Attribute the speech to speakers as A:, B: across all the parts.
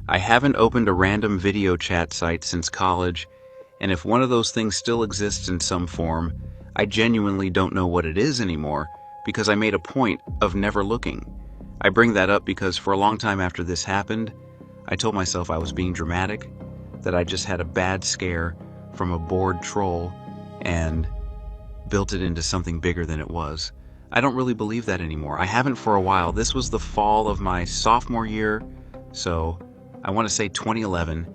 A: I haven't opened a random video chat site since college, and if one of those things still exists in some form, I genuinely don't know what it is anymore because I made a point of never looking. I bring that up because for a long time after this happened, I told myself I was being dramatic, that I just had a bad scare from a bored troll and built it into something bigger than it was. I don't really believe that anymore. I haven't for a while. This was the fall of my sophomore year, so I want to say 2011,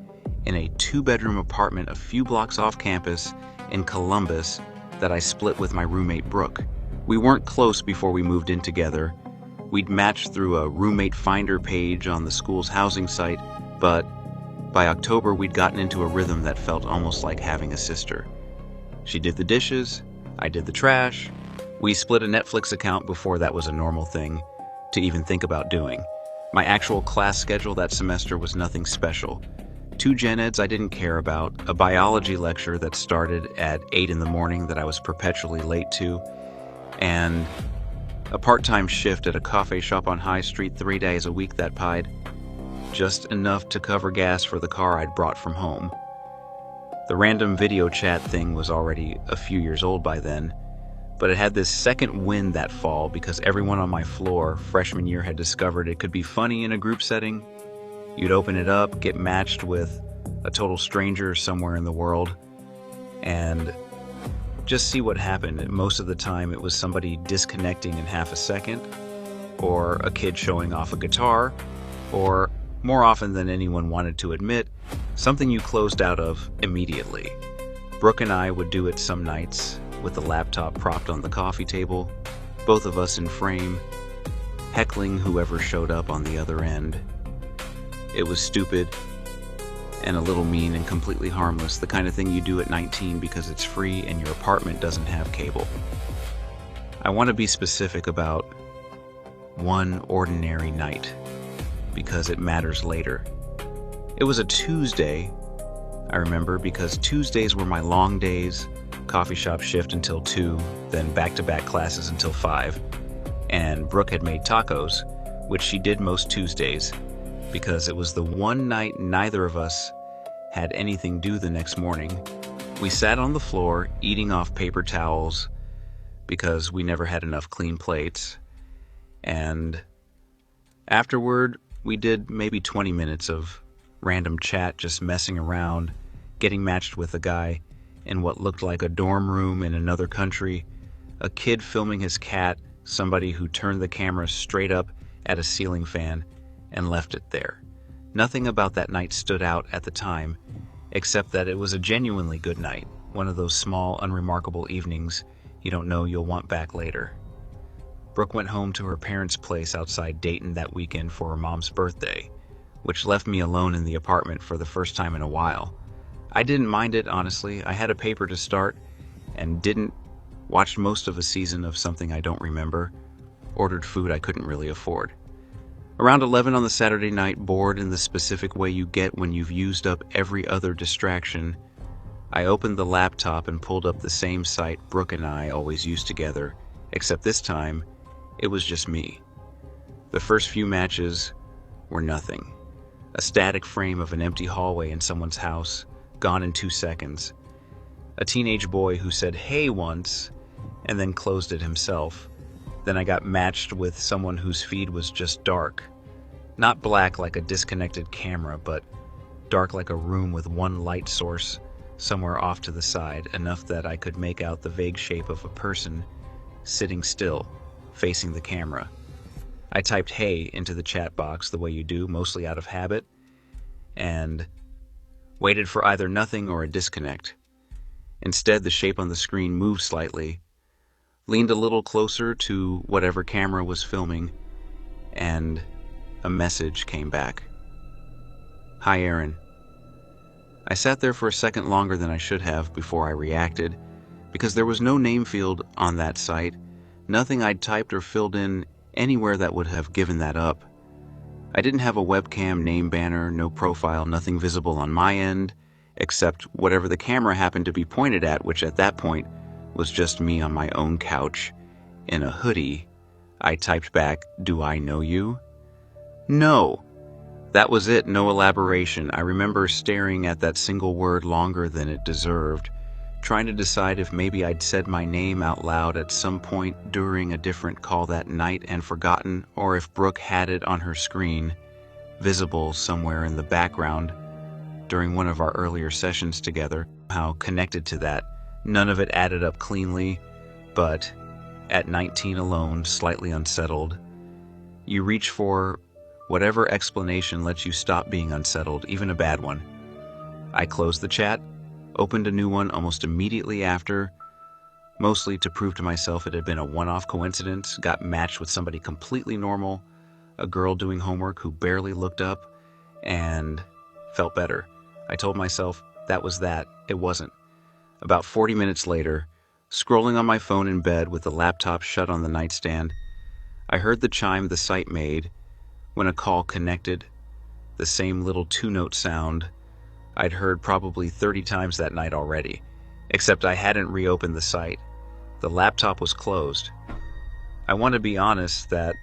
A: in a 2-bedroom apartment a few blocks off campus in Columbus that I split with my roommate Brooke. We weren't close before we moved in together. We'd matched through a roommate finder page on the school's housing site, but by October we'd gotten into a rhythm that felt almost like having a sister. She did the dishes, I did the trash. We split a Netflix account before that was a normal thing to even think about doing. My actual class schedule that semester was nothing special. 2 gen eds I didn't care about, a biology lecture that started at 8 in the morning that I was perpetually late to, and a part-time shift at a coffee shop on High Street 3 days a week that paid just enough to cover gas for the car I'd brought from home. The random video chat thing was already a few years old by then, but it had this second wind that fall because everyone on my floor freshman year had discovered it could be funny in a group setting. You'd open it up, get matched with a total stranger somewhere in the world, and just see what happened. Most of the time it was somebody disconnecting in half a second, or a kid showing off a guitar, or more often than anyone wanted to admit, something you closed out of immediately. Brooke and I would do it some nights with the laptop propped on the coffee table, both of us in frame, heckling whoever showed up on the other end. It was stupid and a little mean and completely harmless, the kind of thing you do at 19 because it's free and your apartment doesn't have cable. I want to be specific about one ordinary night because it matters later. It was a Tuesday, I remember, because Tuesdays were my long days, coffee shop shift until 2, then back-to-back classes until 5, and Brooke had made tacos, which she did most Tuesdays, because it was the one night neither of us had anything due the next morning. We sat on the floor eating off paper towels because we never had enough clean plates, and afterward we did maybe 20 minutes of random chat, just messing around, getting matched with a guy in what looked like a dorm room in another country, a kid filming his cat, somebody who turned the camera straight up at a ceiling fan and left it there. Nothing about that night stood out at the time, except that it was a genuinely good night, one of those small, unremarkable evenings you don't know you'll want back later. Brooke went home to her parents' place outside Dayton that weekend for her mom's birthday, which left me alone in the apartment for the first time in a while. I didn't mind it, honestly. I had a paper to start and watched most of a season of something I don't remember, ordered food I couldn't really afford. Around 11 on the Saturday night, bored in the specific way you get when you've used up every other distraction, I opened the laptop and pulled up the same site Brooke and I always used together, except this time, it was just me. The first few matches were nothing. A static frame of an empty hallway in someone's house, gone in 2 seconds. A teenage boy who said hey once, and then closed it himself. Then I got matched with someone whose feed was just dark. Not black like a disconnected camera, but dark like a room with one light source somewhere off to the side, enough that I could make out the vague shape of a person sitting still, facing the camera. I typed hey into the chat box the way you do, mostly out of habit, and waited for either nothing or a disconnect. Instead, the shape on the screen moved slightly, leaned a little closer to whatever camera was filming, and a message came back. Hi, Aaron. I sat there for a second longer than I should have before I reacted, because there was no name field on that site, nothing I'd typed or filled in anywhere that would have given that up. I didn't have a webcam name banner, no profile, nothing visible on my end, except whatever the camera happened to be pointed at, which at that point was just me on my own couch in a hoodie. I typed back, "Do I know you?" No. That was it, no elaboration. I remember staring at that single word longer than it deserved, trying to decide if maybe I'd said my name out loud at some point during a different call that night and forgotten, or if Brooke had it on her screen, visible somewhere in the background during one of our earlier sessions together. How connected to that, none of it added up cleanly, but at 19 alone, slightly unsettled, you reach for whatever explanation lets you stop being unsettled, even a bad one. I closed the chat, opened a new one almost immediately after, mostly to prove to myself it had been a one-off coincidence, got matched with somebody completely normal, a girl doing homework who barely looked up, and felt better. I told myself that was that. It wasn't. About 40 minutes later, scrolling on my phone in bed with the laptop shut on the nightstand, I heard the chime the site made when a call connected, the same little two-note sound I'd heard probably 30 times that night already, except I hadn't reopened the site. The laptop was closed. I want to be honest that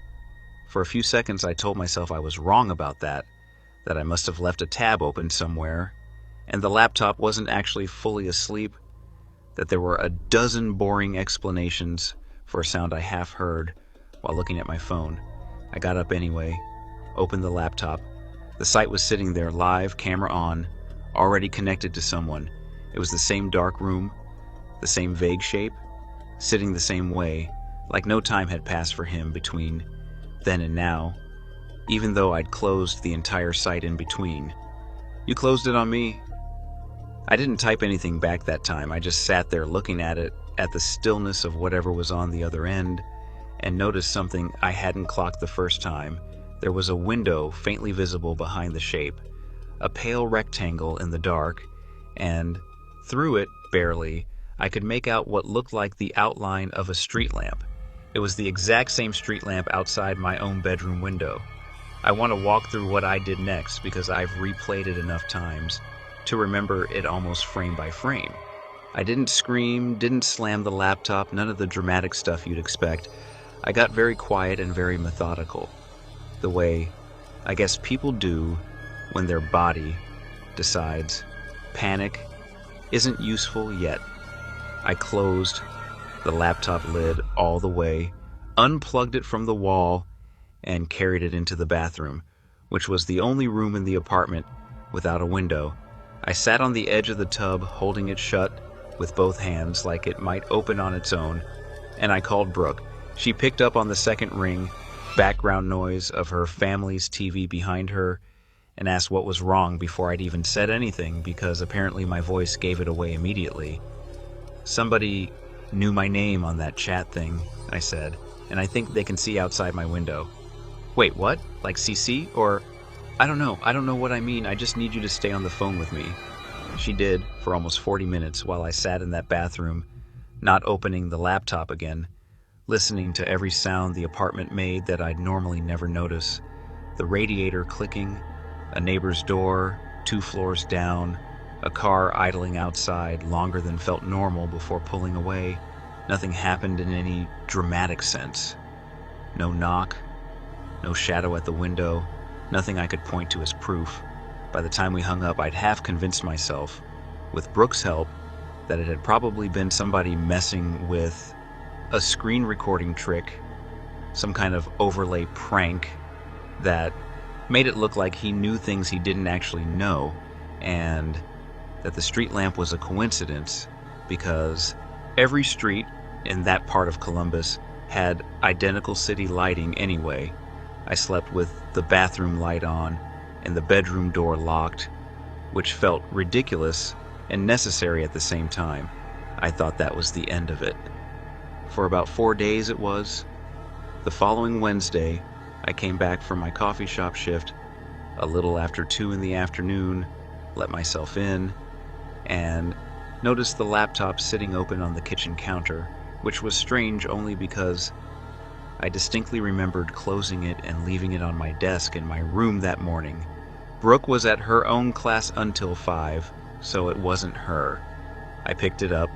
A: for a few seconds I told myself I was wrong about that I must have left a tab open somewhere, and the laptop wasn't actually fully asleep, that there were a dozen boring explanations for a sound I half heard while looking at my phone. I got up anyway, opened the laptop. The site was sitting there, live, camera on, already connected to someone. It was the same dark room, the same vague shape, sitting the same way, like no time had passed for him between then and now, even though I'd closed the entire site in between. You closed it on me? I didn't type anything back that time. I just sat there looking at it, at the stillness of whatever was on the other end, and noticed something I hadn't clocked the first time. There was a window faintly visible behind the shape, a pale rectangle in the dark, and through it, barely, I could make out what looked like the outline of a street lamp. It was the exact same street lamp outside my own bedroom window. I want to walk through what I did next because I've replayed it enough times to remember it almost frame by frame. I didn't scream, didn't slam the laptop, none of the dramatic stuff you'd expect. I got very quiet and very methodical, the way I guess people do when their body decides panic isn't useful yet. I closed the laptop lid all the way, unplugged it from the wall, and carried it into the bathroom, which was the only room in the apartment without a window. I sat on the edge of the tub, holding it shut with both hands like it might open on its own, and I called Brooke. She picked up on the second ring, background noise of her family's TV behind her, and asked what was wrong before I'd even said anything, because apparently my voice gave it away immediately. Somebody knew my name on that chat thing, I said, and I think they can see outside my window. Wait, what? Like CC? Or, I don't know what I mean, I just need you to stay on the phone with me. She did, for almost 40 minutes while I sat in that bathroom, not opening the laptop again, listening to every sound the apartment made that I'd normally never notice. The radiator clicking, a neighbor's door, 2 floors down, a car idling outside longer than felt normal before pulling away. Nothing happened in any dramatic sense. No knock, no shadow at the window, nothing I could point to as proof. By the time we hung up, I'd half convinced myself, with Brooke's help, that it had probably been somebody messing with a screen recording trick, some kind of overlay prank that made it look like he knew things he didn't actually know, and that the street lamp was a coincidence because every street in that part of Columbus had identical city lighting anyway. I slept with the bathroom light on and the bedroom door locked, which felt ridiculous and necessary at the same time. I thought that was the end of it. For about 4 days it was. The following Wednesday, I came back from my coffee shop shift a little after 2 in the afternoon, let myself in, and noticed the laptop sitting open on the kitchen counter, which was strange only because I distinctly remembered closing it and leaving it on my desk in my room that morning. Brooke was at her own class until 5, so it wasn't her. I picked it up,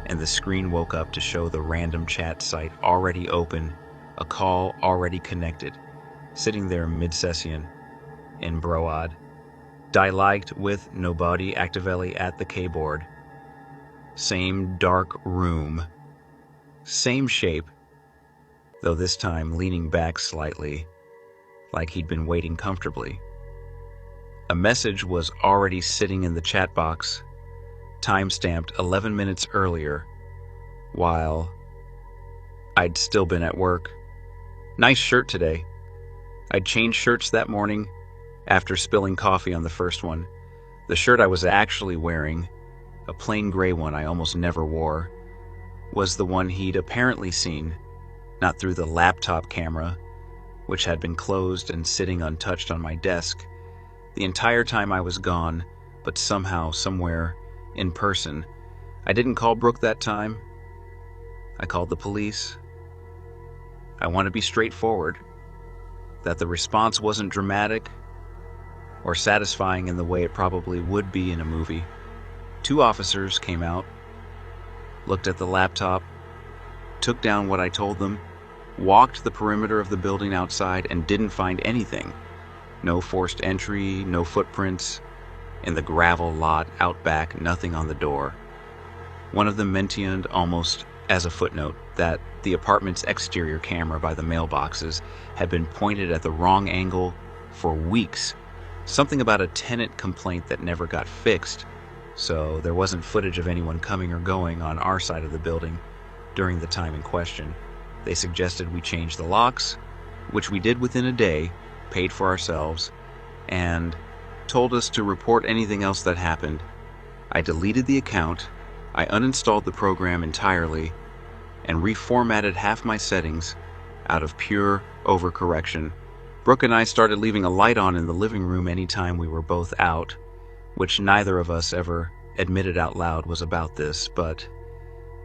A: and the screen woke up to show the random chat site already open, a call already connected, sitting there mid-session. in Broad. Die liked with nobody actively at the keyboard. Same dark room. Same shape, though this time leaning back slightly, like he'd been waiting comfortably. A message was already sitting in the chat box, time-stamped 11 minutes earlier, while I'd still been at work. Nice shirt today. I'd changed shirts that morning after spilling coffee on the first one. The shirt I was actually wearing, a plain gray one I almost never wore, was the one he'd apparently seen, not through the laptop camera, which had been closed and sitting untouched on my desk the entire time I was gone, but somehow, somewhere, in person. I didn't call Brooke that time. I called the police. I want to be straightforward, that the response wasn't dramatic or satisfying in the way it probably would be in a movie. 2 officers came out, looked at the laptop, took down what I told them, walked the perimeter of the building outside, and didn't find anything. No forced entry, no footprints. In the gravel lot out back, nothing on the door. One of them mentioned, almost as a footnote, that the apartment's exterior camera by the mailboxes had been pointed at the wrong angle for weeks. Something about a tenant complaint that never got fixed, so there wasn't footage of anyone coming or going on our side of the building during the time in question. They suggested we change the locks, which we did within a day, paid for ourselves, and told us to report anything else that happened. I deleted the account, I uninstalled the program entirely, and reformatted half my settings out of pure overcorrection. Brooke and I started leaving a light on in the living room anytime we were both out, which neither of us ever admitted out loud was about this, but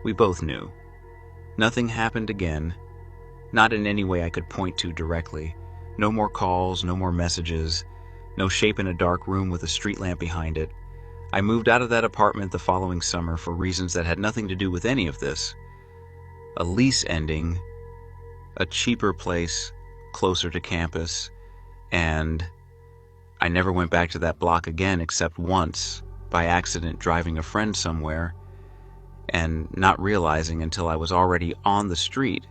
A: we both knew. Nothing happened again, not in any way I could point to directly. No more calls, no more messages, no shape in a dark room with a street lamp behind it. I moved out of that apartment the following summer for reasons that had nothing to do with any of this. A lease ending, a cheaper place, closer to campus, and I never went back to that block again except once, by accident driving a friend somewhere, and not realizing until I was already on the street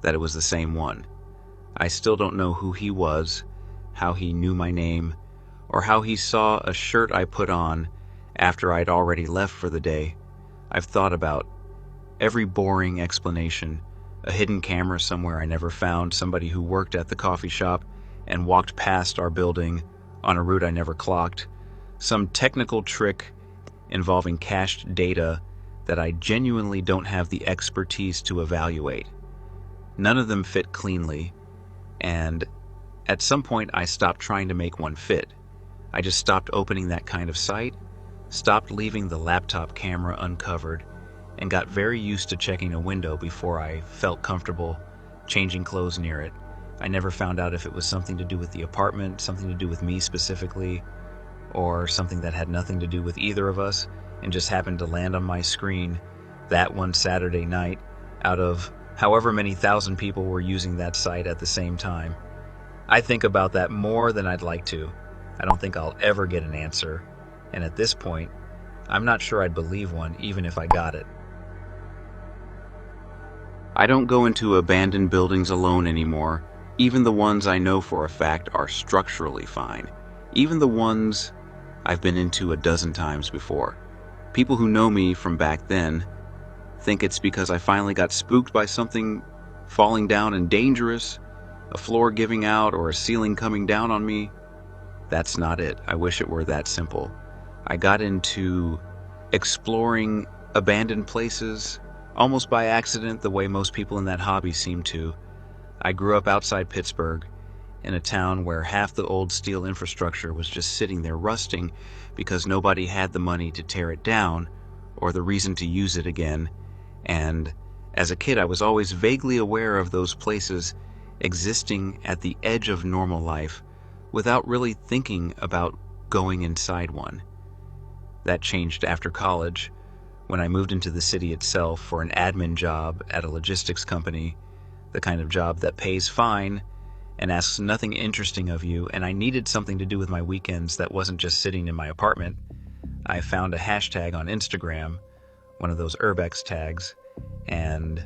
A: that it was the same one. I still don't know who he was, how he knew my name, or how he saw a shirt I put on after I'd already left for the day. I've thought about every boring explanation, a hidden camera somewhere I never found, somebody who worked at the coffee shop and walked past our building on a route I never clocked, some technical trick involving cached data that I genuinely don't have the expertise to evaluate. None of them fit cleanly, and at some point I stopped trying to make one fit. I just stopped opening that kind of site, stopped leaving the laptop camera uncovered, and got very used to checking a window before I felt comfortable changing clothes near it. I never found out if it was something to do with the apartment, something to do with me specifically, or something that had nothing to do with either of us and just happened to land on my screen that one Saturday night out of however many thousand people were using that site at the same time. I think about that more than I'd like to. I don't think I'll ever get an answer, and at this point, I'm not sure I'd believe one even if I got it. I don't go into abandoned buildings alone anymore, even the ones I know for a fact are structurally fine, even the ones I've been into a dozen times before. People who know me from back then think it's because I finally got spooked by something falling down and dangerous, a floor giving out, or a ceiling coming down on me. That's not it. I wish it were that simple. I got into exploring abandoned places almost by accident, the way most people in that hobby seem to. I grew up outside Pittsburgh, in a town where half the old steel infrastructure was just sitting there rusting because nobody had the money to tear it down or the reason to use it again. And as a kid, I was always vaguely aware of those places existing at the edge of normal life without really thinking about going inside one. That changed after college, when I moved into the city itself for an admin job at a logistics company, the kind of job that pays fine and asks nothing interesting of you, and I needed something to do with my weekends that wasn't just sitting in my apartment, I found a hashtag on Instagram, one of those urbex tags, and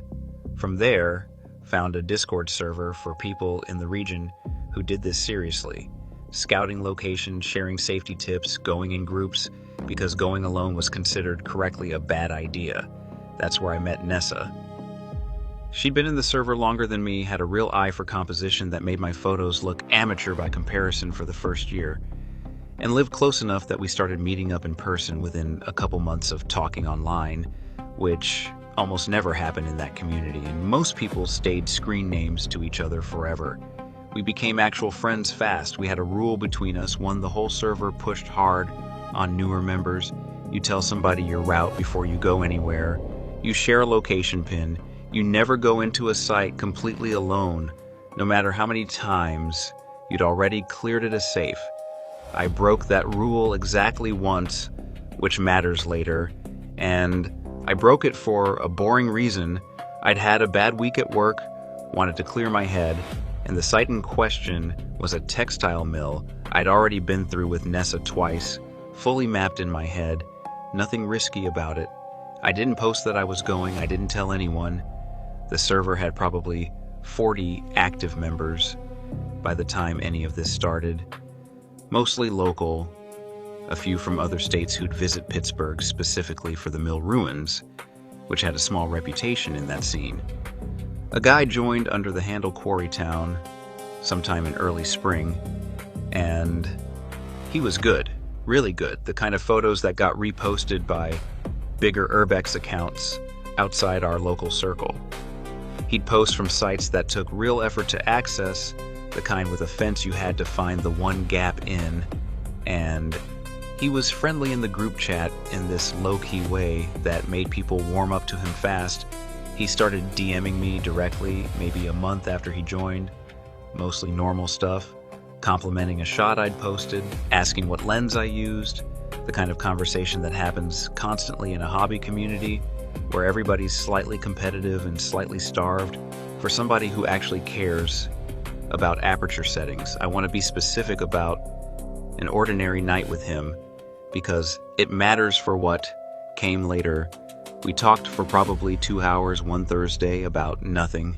A: from there found a Discord server for people in the region who did this seriously, scouting locations, sharing safety tips, going in groups, because going alone was considered correctly a bad idea. That's where I met Nessa. She'd been in the server longer than me, had a real eye for composition that made my photos look amateur by comparison for the first year, and lived close enough that we started meeting up in person within a couple months of talking online, which almost never happened in that community, and most people stayed screen names to each other forever. We became actual friends fast. We had a rule between us, one the whole server pushed hard on newer members. You tell somebody your route before you go anywhere. You share a location pin. You never go into a site completely alone, no matter how many times you'd already cleared it as safe. I broke that rule exactly once, which matters later, and I broke it for a boring reason. I'd had a bad week at work, wanted to clear my head, and the site in question was a textile mill I'd already been through with Nessa twice, fully mapped in my head, nothing risky about it. I didn't post that I was going, I didn't tell anyone. The server had probably 40 active members by the time any of this started. Mostly local, a few from other states who'd visit Pittsburgh specifically for the mill ruins, which had a small reputation in that scene. A guy joined under the handle Quarrytown sometime in early spring, and he was good, really good, the kind of photos that got reposted by bigger urbex accounts outside our local circle. He'd post from sites that took real effort to access, the kind with a fence you had to find the one gap in, and he was friendly in the group chat in this low-key way that made people warm up to him fast. He started DMing me directly maybe a month after he joined, mostly normal stuff, complimenting a shot I'd posted, asking what lens I used, the kind of conversation that happens constantly in a hobby community where everybody's slightly competitive and slightly starved for somebody who actually cares about aperture settings. I want to be specific about an ordinary night with him because it matters for what came later. We talked for probably 2 hours one Thursday about nothing.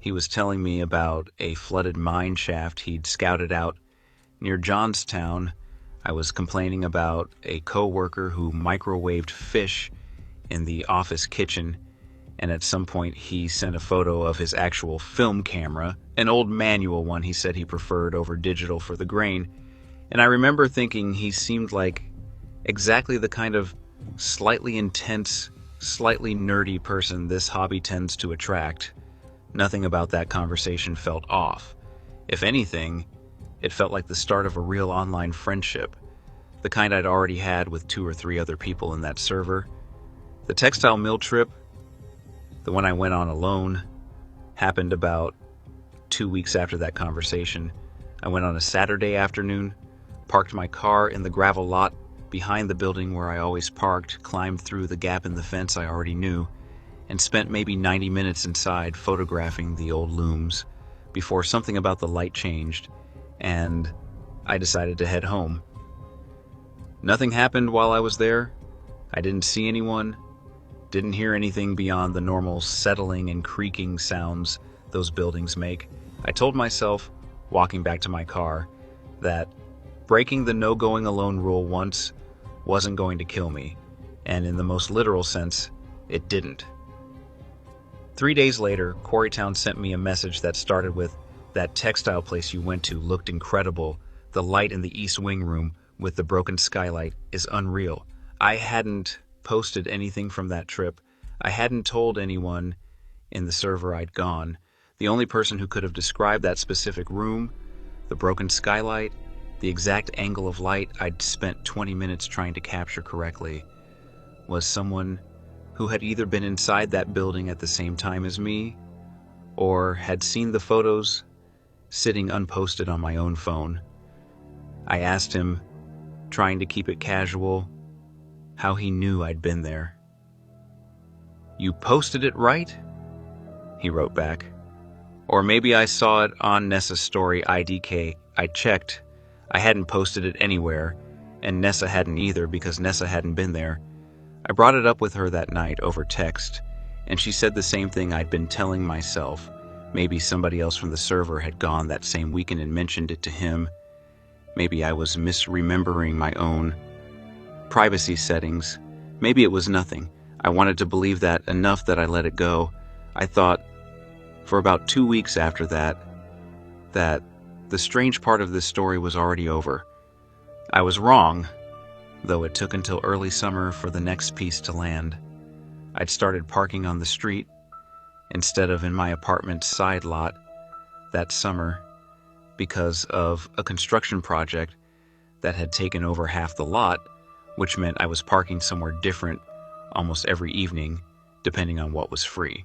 A: He was telling me about a flooded mine shaft he'd scouted out near Johnstown. I was complaining about a coworker who microwaved fish in the office kitchen, and at some point he sent a photo of his actual film camera, an old manual one he said he preferred over digital for the grain, and I remember thinking he seemed like exactly the kind of slightly intense, slightly nerdy person this hobby tends to attract. Nothing about that conversation felt off. If anything, it felt like the start of a real online friendship, the kind I'd already had with 2 or 3 other people in that server. The textile mill trip, the one I went on alone, happened about 2 weeks after that conversation. I went on a Saturday afternoon, parked my car in the gravel lot behind the building where I always parked, climbed through the gap in the fence I already knew, and spent maybe 90 minutes inside photographing the old looms before something about the light changed, and I decided to head home. Nothing happened while I was there. I didn't see anyone, didn't hear anything beyond the normal settling and creaking sounds those buildings make. I told myself, walking back to my car, that breaking the no going alone rule once wasn't going to kill me, and in the most literal sense, it didn't. 3 days later, Quarrytown sent me a message that started with, "That textile place you went to looked incredible. The light in the East Wing room with the broken skylight is unreal." I hadn't posted anything from that trip. I hadn't told anyone in the server I'd gone. The only person who could have described that specific room, the broken skylight, the exact angle of light I'd spent 20 minutes trying to capture correctly, was someone who had either been inside that building at the same time as me, or had seen the photos sitting unposted on my own phone. I asked him, trying to keep it casual, how he knew I'd been there. "You posted it, right?" he wrote back. Or maybe I saw it on Nessa's story IDK. I checked. I hadn't posted it anywhere, and Nessa hadn't either because Nessa hadn't been there. I brought it up with her that night over text, and she said the same thing I'd been telling myself. Maybe somebody else from the server had gone that same weekend and mentioned it to him. Maybe I was misremembering my own privacy settings. Maybe it was nothing. I wanted to believe that enough that I let it go. I thought, for about 2 weeks after that the strange part of this story was already over. I was wrong, though it took until early summer for the next piece to land. I'd started parking on the street instead of in my apartment's side lot that summer because of a construction project that had taken over half the lot, which meant I was parking somewhere different almost every evening, depending on what was free.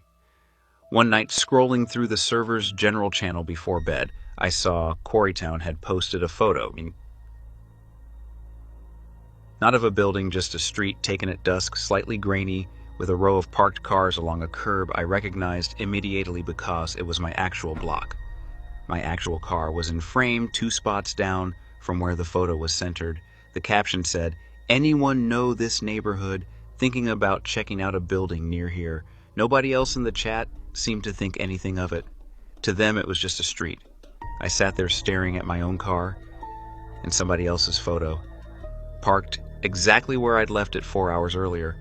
A: One night, scrolling through the server's general channel before bed, I saw Quarrytown had posted a photo. Not of a building, just a street taken at dusk, slightly grainy, with a row of parked cars along a curb I recognized immediately because it was my actual block. My actual car was in frame 2 spots down from where the photo was centered. The caption said, "Anyone know this neighborhood? Thinking about checking out a building near here." Nobody else in the chat seemed to think anything of it. To them, it was just a street. I sat there staring at my own car and somebody else's photo, parked exactly where I'd left it 4 hours earlier,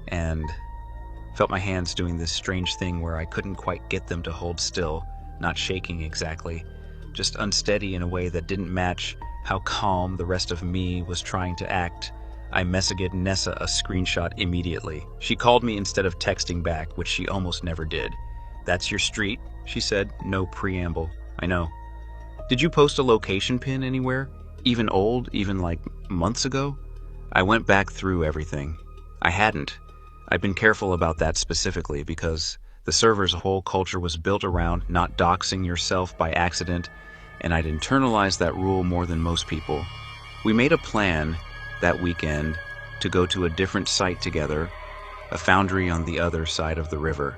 A: and felt my hands doing this strange thing where I couldn't quite get them to hold still, not shaking exactly, just unsteady in a way that didn't match how calm the rest of me was trying to act. I messaged Nessa a screenshot immediately. She called me instead of texting back, which she almost never did. "That's your street," she said, no preamble. "I know." "Did you post a location pin anywhere? Even old, even like months ago?" I went back through everything. I hadn't. I'd been careful about that specifically because the server's whole culture was built around not doxing yourself by accident, and I'd internalized that rule more than most people. We made a plan that weekend to go to a different site together, a foundry on the other side of the river,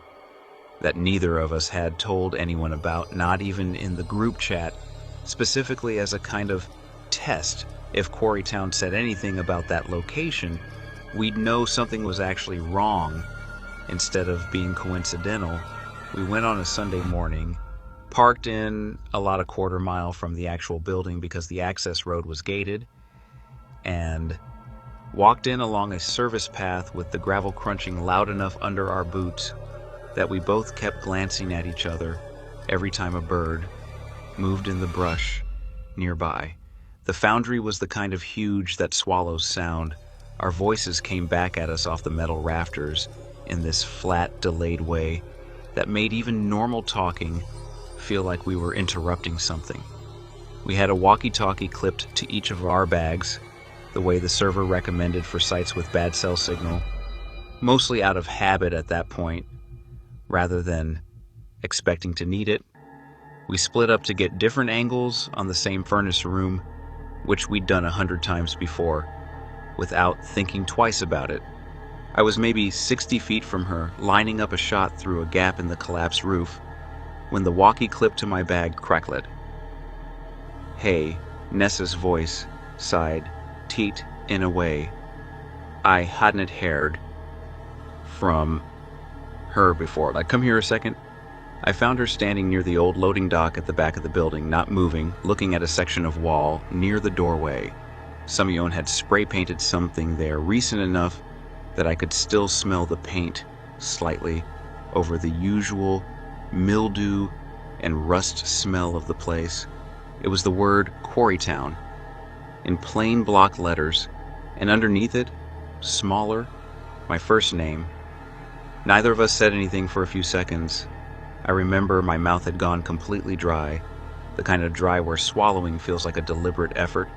A: that neither of us had told anyone about, not even in the group chat, specifically as a kind of test. If Quarrytown said anything about that location, we'd know something was actually wrong instead of being coincidental. We went on a Sunday morning, parked in a lot of quarter mile from the actual building because the access road was gated, and walked in along a service path with the gravel crunching loud enough under our boots that we both kept glancing at each other every time a bird moved in the brush nearby. The foundry was the kind of huge that swallows sound. Our voices came back at us off the metal rafters in this flat, delayed way that made even normal talking feel like we were interrupting something. We had a walkie-talkie clipped to each of our bags, the way the server recommended for sites with bad cell signal, mostly out of habit at that point, rather than expecting to need it. We split up to get different angles on the same furnace room, which we'd done 100 times before, without thinking twice about it. I was maybe 60 feet from her, lining up a shot through a gap in the collapsed roof, when the walkie clip to my bag crackled. "Hey," Nessa's voice sighed, teat in a way I hadn't heard from her before. Like, "Come here a second." I found her standing near the old loading dock at the back of the building, not moving, looking at a section of wall near the doorway. Samyeon had spray painted something there recent enough that I could still smell the paint slightly over the usual mildew and rust smell of the place. It was the word Quarrytown in plain block letters, and underneath it, smaller, my first name. Neither of us said anything for a few seconds. I remember my mouth had gone completely dry, the kind of dry where swallowing feels like a deliberate effort,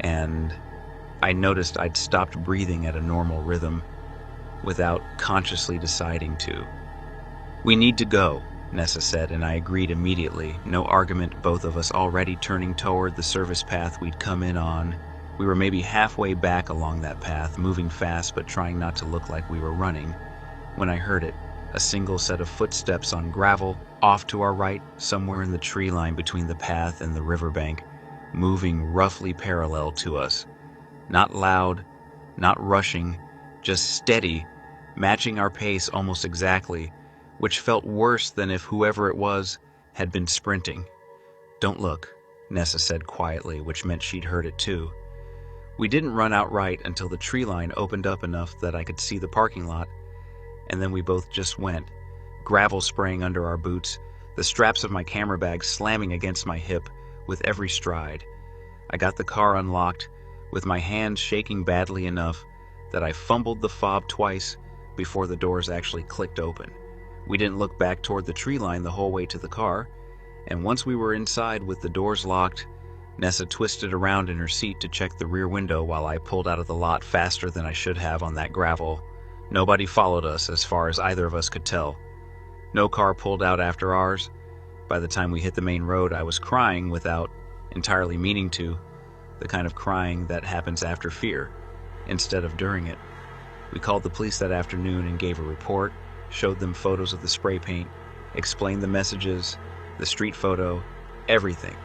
A: and I noticed I'd stopped breathing at a normal rhythm without consciously deciding to. "We need to go," Nessa said, and I agreed immediately. No argument, both of us already turning toward the service path we'd come in on. We were maybe halfway back along that path, moving fast but trying not to look like we were running, when I heard it. A single set of footsteps on gravel off to our right, somewhere in the tree line between the path and the riverbank, moving roughly parallel to us. Not loud, not rushing, just steady, matching our pace almost exactly, which felt worse than if whoever it was had been sprinting. "Don't look," Nessa said quietly, which meant she'd heard it too. We didn't run outright until the tree line opened up enough that I could see the parking lot, and then we both just went, gravel spraying under our boots, the straps of my camera bag slamming against my hip with every stride. I got the car unlocked, with my hands shaking badly enough that I fumbled the fob twice before the doors actually clicked open. We didn't look back toward the tree line the whole way to the car, and once we were inside with the doors locked, Nessa twisted around in her seat to check the rear window while I pulled out of the lot faster than I should have on that gravel. Nobody followed us as far as either of us could tell. No car pulled out after ours. By the time we hit the main road, I was crying without entirely meaning to, the kind of crying that happens after fear, instead of during it. We called the police that afternoon and gave a report, showed them photos of the spray paint, explained the messages, the street photo, everything.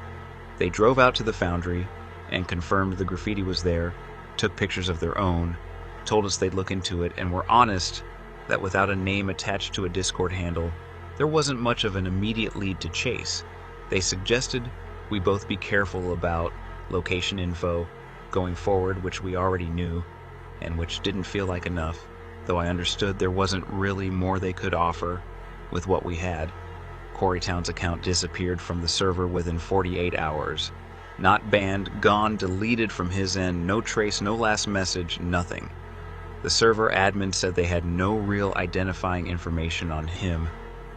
A: They drove out to the foundry and confirmed the graffiti was there, took pictures of their own, told us they'd look into it, and were honest that without a name attached to a Discord handle, there wasn't much of an immediate lead to chase. They suggested we both be careful about location info going forward, which we already knew, and which didn't feel like enough, though I understood there wasn't really more they could offer with what we had. Coreytown's account disappeared from the server within 48 hours. Not banned, gone, deleted from his end, no trace, no last message, nothing. The server admin said they had no real identifying information on him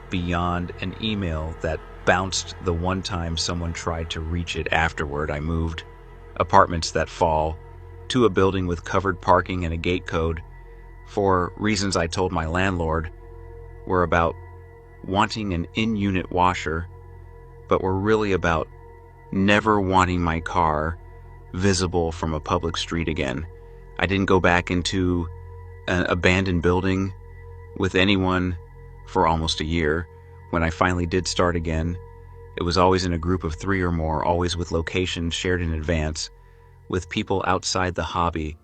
A: beyond an email that bounced the one time someone tried to reach it afterward. I moved apartments that fall to a building with covered parking and a gate code for reasons I told my landlord were about wanting an in-unit washer, but were really about never wanting my car visible from a public street again. I didn't go back into an abandoned building with anyone for almost a year. When I finally did start again, it was always in a group of 3 or more, always with locations shared in advance, with people outside the hobby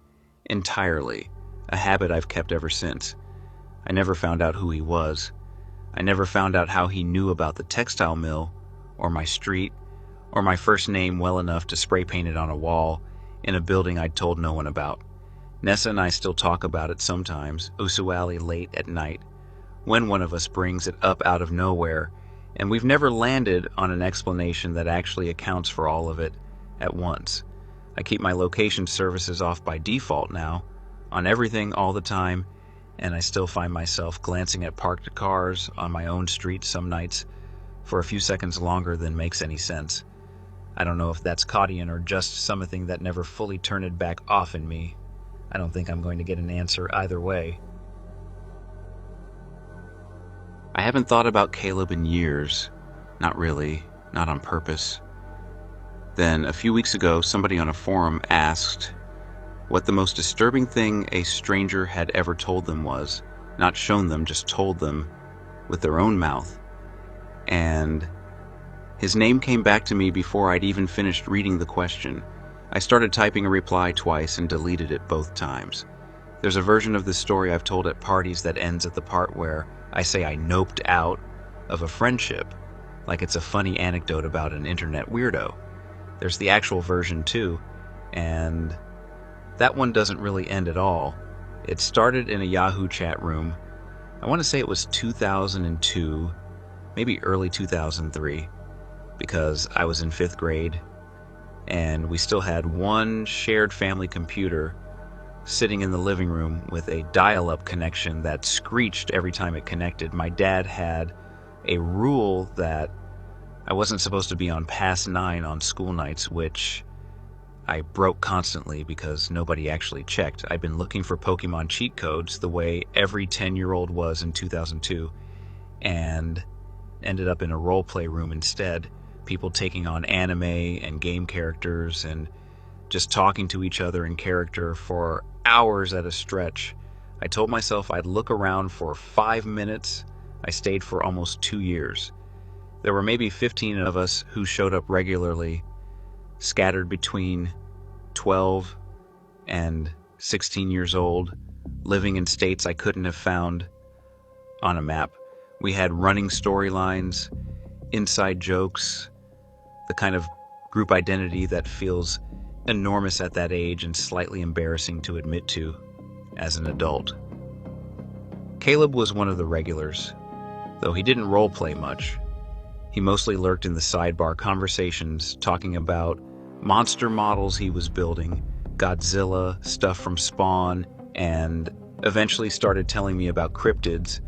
A: entirely, a habit I've kept ever since. I never found out who he was. I never found out how he knew about the textile mill, or my street, or my first name well enough to spray paint it on a wall in a building I'd told no one about. Nessa and I still talk about it sometimes, usually late at night, when one of us brings it up out of nowhere, and we've never landed on an explanation that actually accounts for all of it at once. I keep my location services off by default now, on everything all the time, and I still find myself glancing at parked cars on my own street some nights for a few seconds longer than makes any sense. I don't know if that's Caudian or just something that never fully turned back off in me. I don't think I'm going to get an answer either way. I haven't thought about Caleb in years. Not really, not on purpose. Then, a few weeks ago, somebody on a forum asked what the most disturbing thing a stranger had ever told them was. Not shown them, just told them with their own mouth. And his name came back to me before I'd even finished reading the question. I started typing a reply twice and deleted it both times. There's a version of this story I've told at parties that ends at the part where I say I noped out of a friendship, like it's a funny anecdote about an internet weirdo. There's the actual version too, and that one doesn't really end at all. It started in a Yahoo chat room. I want to say it was 2002, maybe early 2003, because I was in 5th grade, and we still had one shared family computer sitting in the living room with a dial-up connection that screeched every time it connected. My dad had a rule that I wasn't supposed to be on past 9 on school nights, which I broke constantly because nobody actually checked. I'd been looking for Pokemon cheat codes the way every 10-year-old was in 2002, and ended up in a role-play room instead. People taking on anime and game characters and just talking to each other in character for hours at a stretch. I told myself I'd look around for 5 minutes. I stayed for almost 2 years. There were maybe 15 of us who showed up regularly, scattered between 12 and 16 years old, living in states I couldn't have found on a map. We had running storylines, inside jokes, the kind of group identity that feels enormous at that age and slightly embarrassing to admit to as an adult. Caleb was one of the regulars, though he didn't roleplay much. He mostly lurked in the sidebar conversations, talking about monster models he was building, Godzilla, stuff from Spawn, and eventually started telling me about cryptids.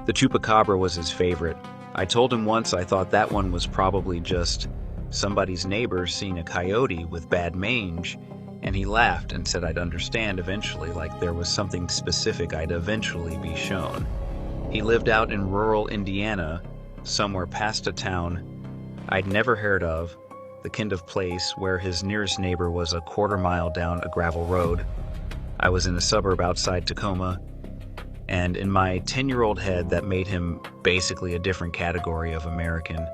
A: The chupacabra was his favorite. I told him once I thought that one was probably just somebody's neighbor seeing a coyote with bad mange, and he laughed and said I'd understand eventually, like there was something specific I'd eventually be shown. He lived out in rural Indiana, somewhere past a town I'd never heard of, the kind of place where his nearest neighbor was a quarter-mile down a gravel road. I was in a suburb outside Tacoma, and in my 10-year-old head that made him basically a different category of American.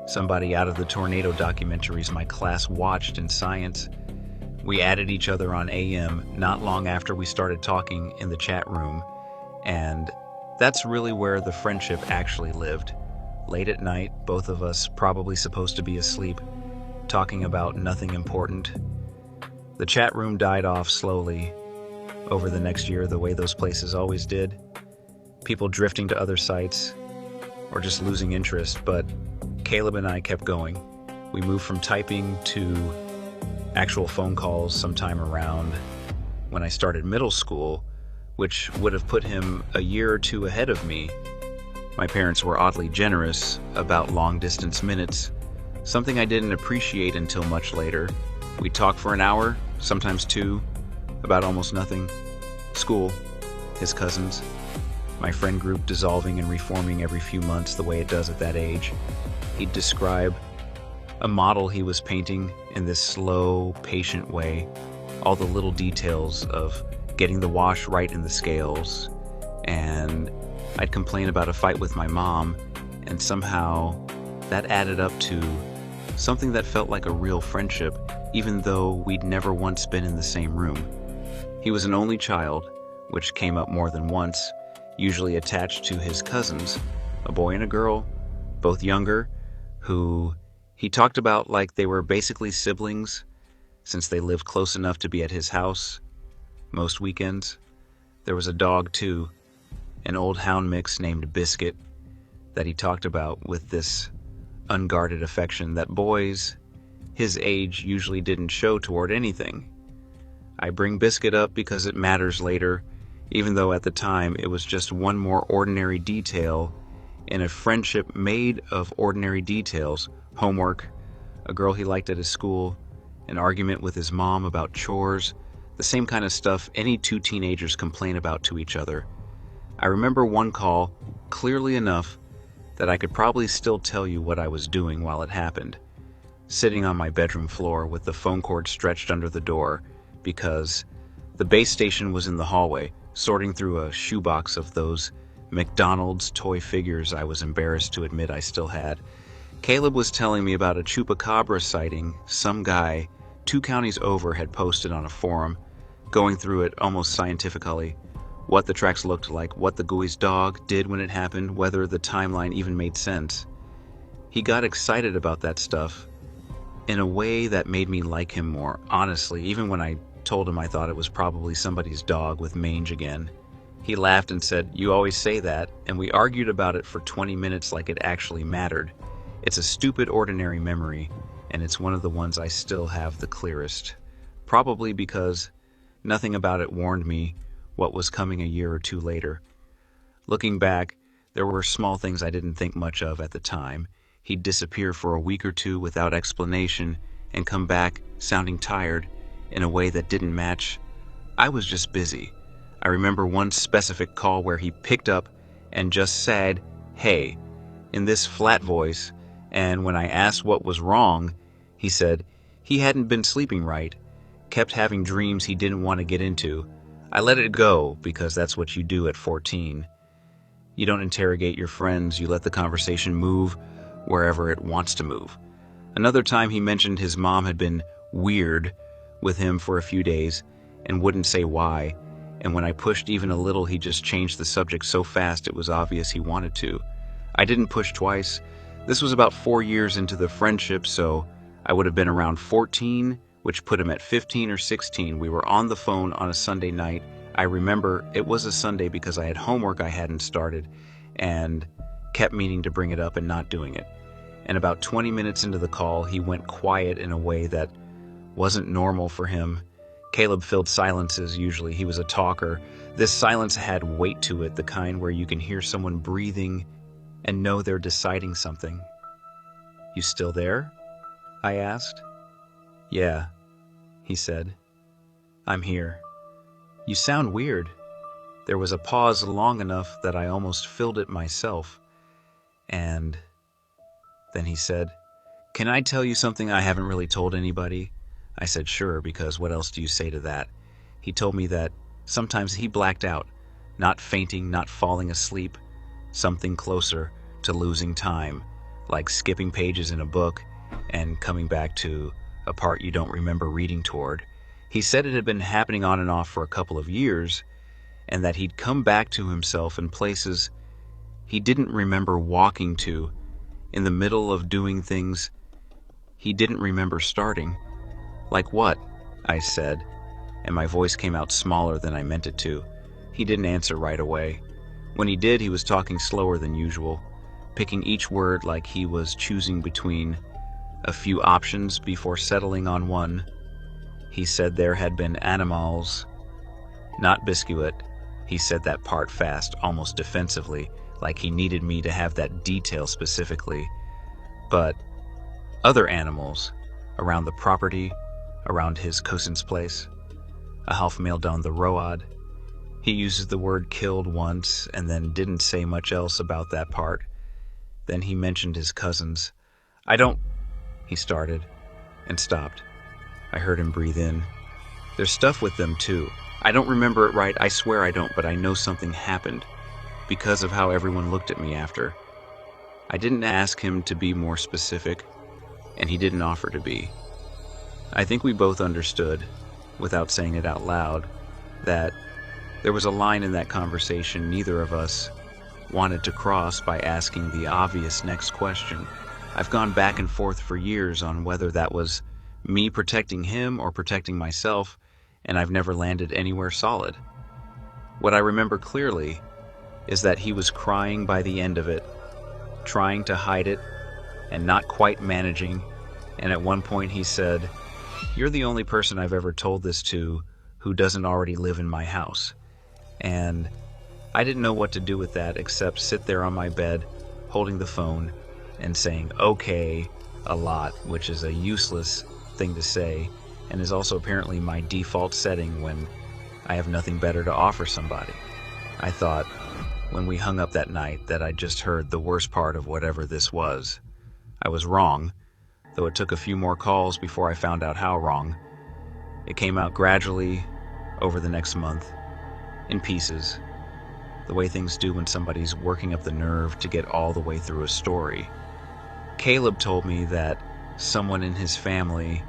A: Somebody out of the tornado documentaries my class watched in science. We added each other on AM not long after we started talking in the chat room, and that's really where the friendship actually lived. Late at night, both of us probably supposed to be asleep, talking about nothing important. The chat room died off slowly over the next year, the way those places always did. People drifting to other sites or just losing interest, but Caleb and I kept going. We moved from typing to actual phone calls sometime around when I started middle school, which would have put him a year or two ahead of me. My parents were oddly generous about long-distance minutes, something I didn't appreciate until much later. We'd talk for an hour, sometimes two, about almost nothing. School, his cousins, my friend group dissolving and reforming every few months the way it does at that age. He'd describe a model he was painting in this slow, patient way, all the little details of getting the wash right in the scales, and I'd complain about a fight with my mom, and somehow that added up to something that felt like a real friendship, even though we'd never once been in the same room. He was an only child, which came up more than once, usually attached to his cousins, a boy and a girl, both younger, who he talked about like they were basically siblings, since they lived close enough to be at his house most weekends. There was a dog too, an old hound mix named Biscuit, that he talked about with this unguarded affection that boys his age usually didn't show toward anything. I bring Biscuit up because it matters later, even though at the time it was just one more ordinary detail in a friendship made of ordinary details: homework, a girl he liked at his school, an argument with his mom about chores, the same kind of stuff any two teenagers complain about to each other. I remember one call clearly enough that I could probably still tell you what I was doing while it happened. Sitting on my bedroom floor with the phone cord stretched under the door, because the base station was in the hallway, sorting through a shoebox of those McDonald's toy figures I was embarrassed to admit I still had. Caleb was telling me about a chupacabra sighting some guy 2 counties over had posted on a forum, going through it almost scientifically, what the tracks looked like, what the gooey's dog did when it happened, whether the timeline even made sense. He got excited about that stuff in a way that made me like him more, honestly, even when I told him I thought it was probably somebody's dog with mange again. He laughed and said, "You always say that," and we argued about it for 20 minutes like it actually mattered. It's a stupid, ordinary memory, and it's one of the ones I still have the clearest. Probably because nothing about it warned me what was coming a year or two later. Looking back, there were small things I didn't think much of at the time. He'd disappear for a week or two without explanation and come back sounding tired in a way that didn't match. I was just busy. I remember one specific call where he picked up and just said, "Hey," in this flat voice, and when I asked what was wrong, he said he hadn't been sleeping right, kept having dreams he didn't want to get into. I let it go because that's what you do at 14. You don't interrogate your friends, you let the conversation move wherever it wants to move. Another time he mentioned his mom had been weird with him for a few days and wouldn't say why, and when I pushed even a little, he just changed the subject so fast it was obvious he wanted to. I didn't push twice. This was about 4 years into the friendship, so I would have been around 14, which put him at 15 or 16. We were on the phone on a Sunday night. I remember it was a Sunday because I had homework I hadn't started and kept meaning to bring it up and not doing it. And about 20 minutes into the call, he went quiet in a way that wasn't normal for him. Caleb filled silences usually. He was a talker. This silence had weight to it, the kind where you can hear someone breathing and know they're deciding something. "You still there?" I asked. "Yeah," he said. "I'm here. You sound weird." There was a pause long enough that I almost filled it myself. And then he said, "Can I tell you something I haven't really told anybody?" I said, "Sure, because what else do you say to that?" He told me that sometimes he blacked out, not fainting, not falling asleep, something closer to losing time, like skipping pages in a book and coming back to a part you don't remember reading toward. He said it had been happening on and off for a couple of years, and that he'd come back to himself in places he didn't remember walking to, in the middle of doing things he didn't remember starting. "Like what?" I said, and my voice came out smaller than I meant it to. He didn't answer right away. When he did, he was talking slower than usual, picking each word like he was choosing between a few options before settling on one. He said there had been animals, not biscuit. He said that part fast, almost defensively, like he needed me to have that detail specifically. But other animals around the property, around his cousin's place, a half mile down the road. He uses the word killed once and then didn't say much else about that part. Then he mentioned his cousins. "I don't," he started and stopped. I heard him breathe in. "There's stuff with them too. I don't remember it right, I swear I don't, but I know something happened because of how everyone looked at me after." I didn't ask him to be more specific, and he didn't offer to be. I think we both understood, without saying it out loud, that there was a line in that conversation neither of us wanted to cross by asking the obvious next question. I've gone back and forth for years on whether that was me protecting him or protecting myself, and I've never landed anywhere solid. What I remember clearly is that he was crying by the end of it, trying to hide it and not quite managing, and at one point he said, "You're the only person I've ever told this to who doesn't already live in my house." And I didn't know what to do with that except sit there on my bed, holding the phone and saying "okay" a lot, which is a useless thing to say and is also apparently my default setting when I have nothing better to offer somebody. I thought, when we hung up that night, that I'd just heard the worst part of whatever this was. I was wrong, though it took a few more calls before I found out how wrong. It came out gradually over the next month, in pieces, the way things do when somebody's working up the nerve to get all the way through a story. Caleb told me that someone in his family,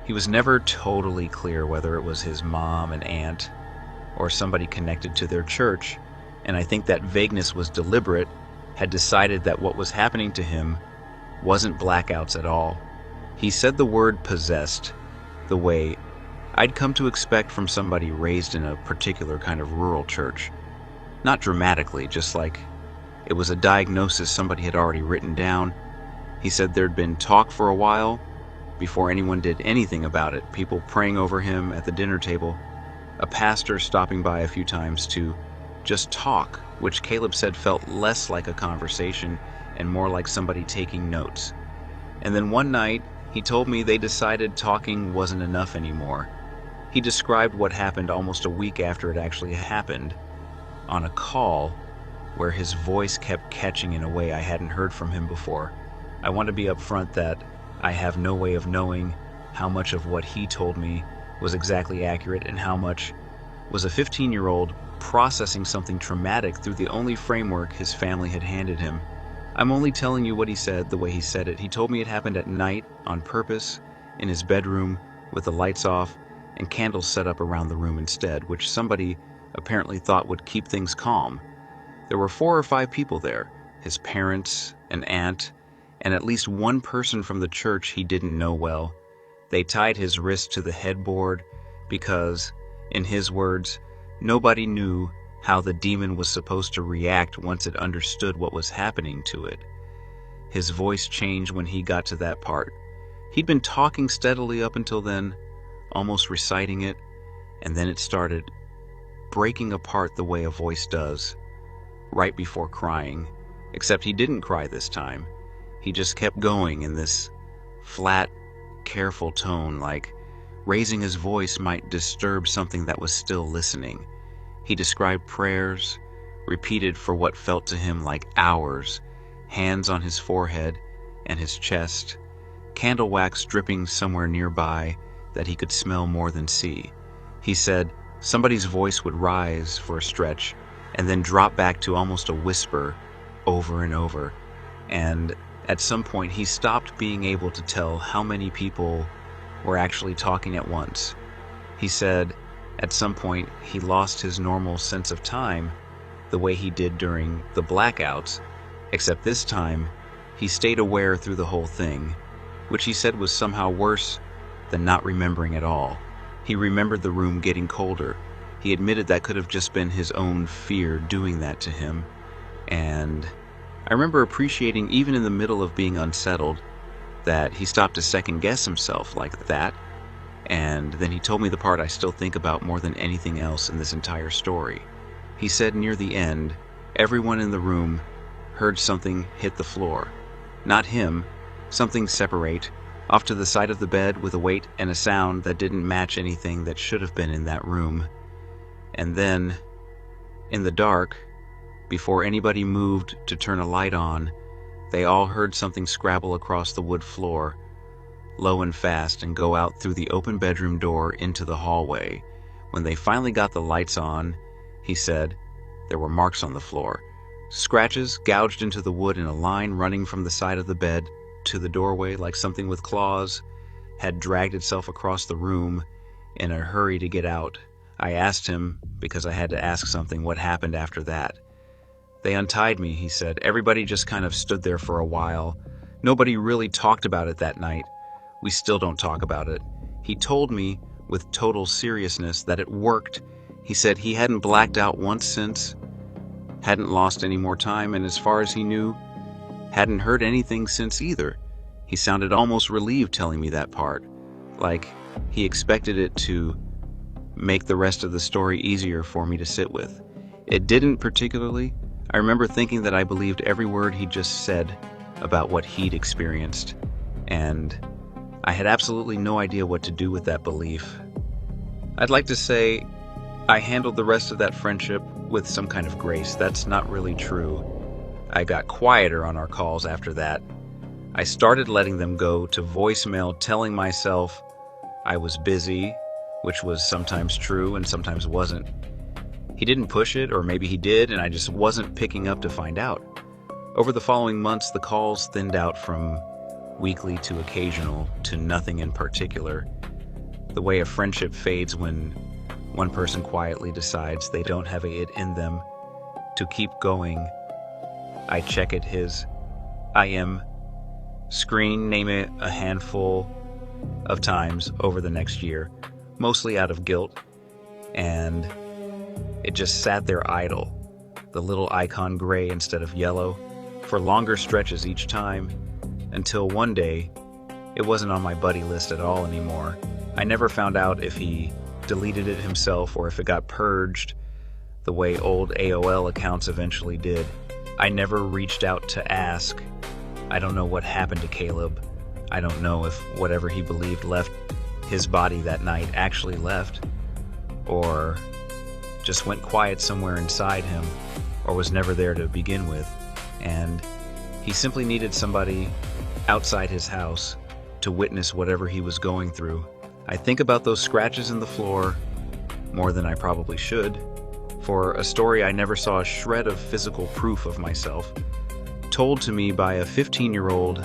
A: he was never totally clear whether it was his mom and aunt or somebody connected to their church, and I think that vagueness was deliberate, had decided that what was happening to him wasn't blackouts at all. He said the word possessed the way I'd come to expect from somebody raised in a particular kind of rural church. Not dramatically, just like it was a diagnosis somebody had already written down. He said there'd been talk for a while before anyone did anything about it, people praying over him at the dinner table, a pastor stopping by a few times to just talk, which Caleb said felt less like a conversation and more like somebody taking notes. And then one night, he told me they decided talking wasn't enough anymore. He described what happened almost a week after it actually happened, on a call where his voice kept catching in a way I hadn't heard from him before. I want to be upfront that I have no way of knowing how much of what he told me was exactly accurate and how much was a 15-year-old processing something traumatic through the only framework his family had handed him. I'm only telling you what he said the way he said it. He told me it happened at night on purpose in his bedroom with the lights off and candles set up around the room instead, which somebody apparently thought would keep things calm. There were 4 or 5 people there, his parents, an aunt, and at least one person from the church he didn't know well. They tied his wrist to the headboard because, in his words, nobody knew how the demon was supposed to react once it understood what was happening to it. His voice changed when he got to that part. He'd been talking steadily up until then, almost reciting it, and then it started breaking apart the way a voice does, right before crying, except he didn't cry this time. He just kept going in this flat, careful tone, like raising his voice might disturb something that was still listening. He described prayers, repeated for what felt to him like hours, hands on his forehead and his chest, candle wax dripping somewhere nearby that he could smell more than see. He said somebody's voice would rise for a stretch and then drop back to almost a whisper over and over. And at some point he stopped being able to tell how many people were actually talking at once. He said at some point he lost his normal sense of time the way he did during the blackouts, except this time he stayed aware through the whole thing, which he said was somehow worse than not remembering at all. He remembered the room getting colder. He admitted that could have just been his own fear doing that to him. And I remember appreciating, even in the middle of being unsettled, that he stopped to second guess himself like that. And then he told me the part I still think about more than anything else in this entire story. He said near the end, everyone in the room heard something hit the floor. Not him, something separate, off to the side of the bed with a weight and a sound that didn't match anything that should have been in that room. And then, in the dark, before anybody moved to turn a light on, they all heard something scrabble across the wood floor, low and fast, and go out through the open bedroom door into the hallway. When they finally got the lights on, he said, there were marks on the floor. Scratches gouged into the wood in a line running from the side of the bed to the doorway like something with claws had dragged itself across the room in a hurry to get out. I asked him, because I had to ask something, what happened after that. They untied me, he said. Everybody just kind of stood there for a while. Nobody really talked about it that night. We still don't talk about it. He told me with total seriousness that it worked. He said he hadn't blacked out once since, hadn't lost any more time, and as far as he knew, hadn't heard anything since either. He sounded almost relieved telling me that part, like he expected it to make the rest of the story easier for me to sit with. It didn't particularly. I remember thinking that I believed every word he just said about what he'd experienced, and I had absolutely no idea what to do with that belief. I'd like to say I handled the rest of that friendship with some kind of grace. That's not really true. I got quieter on our calls after that. I started letting them go to voicemail, telling myself I was busy, which was sometimes true and sometimes wasn't. He didn't push it, or maybe he did, and I just wasn't picking up to find out. Over the following months, the calls thinned out from weekly to occasional to nothing in particular. The way a friendship fades when one person quietly decides they don't have it in them to keep going. I check at his IM screen, name it a handful of times over the next year, mostly out of guilt, and it just sat there idle, the little icon gray instead of yellow, for longer stretches each time, until one day, it wasn't on my buddy list at all anymore. I never found out if he deleted it himself or if it got purged the way old AOL accounts eventually did. I never reached out to ask. I don't know what happened to Caleb. I don't know if whatever he believed left his body that night actually left, or just went quiet somewhere inside him, or was never there to begin with, and he simply needed somebody outside his house to witness whatever he was going through. I think about those scratches in the floor more than I probably should. For a story I never saw a shred of physical proof of myself. told to me by a 15-year-old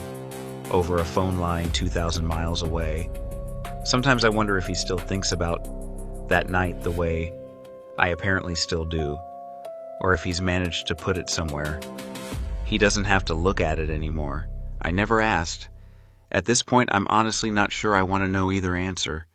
A: over a phone line 2,000 miles away. Sometimes I wonder if he still thinks about that night the way I apparently still do, or if he's managed to put it somewhere. He doesn't have to look at it anymore. I never asked. At this point, I'm honestly not sure I want to know either answer.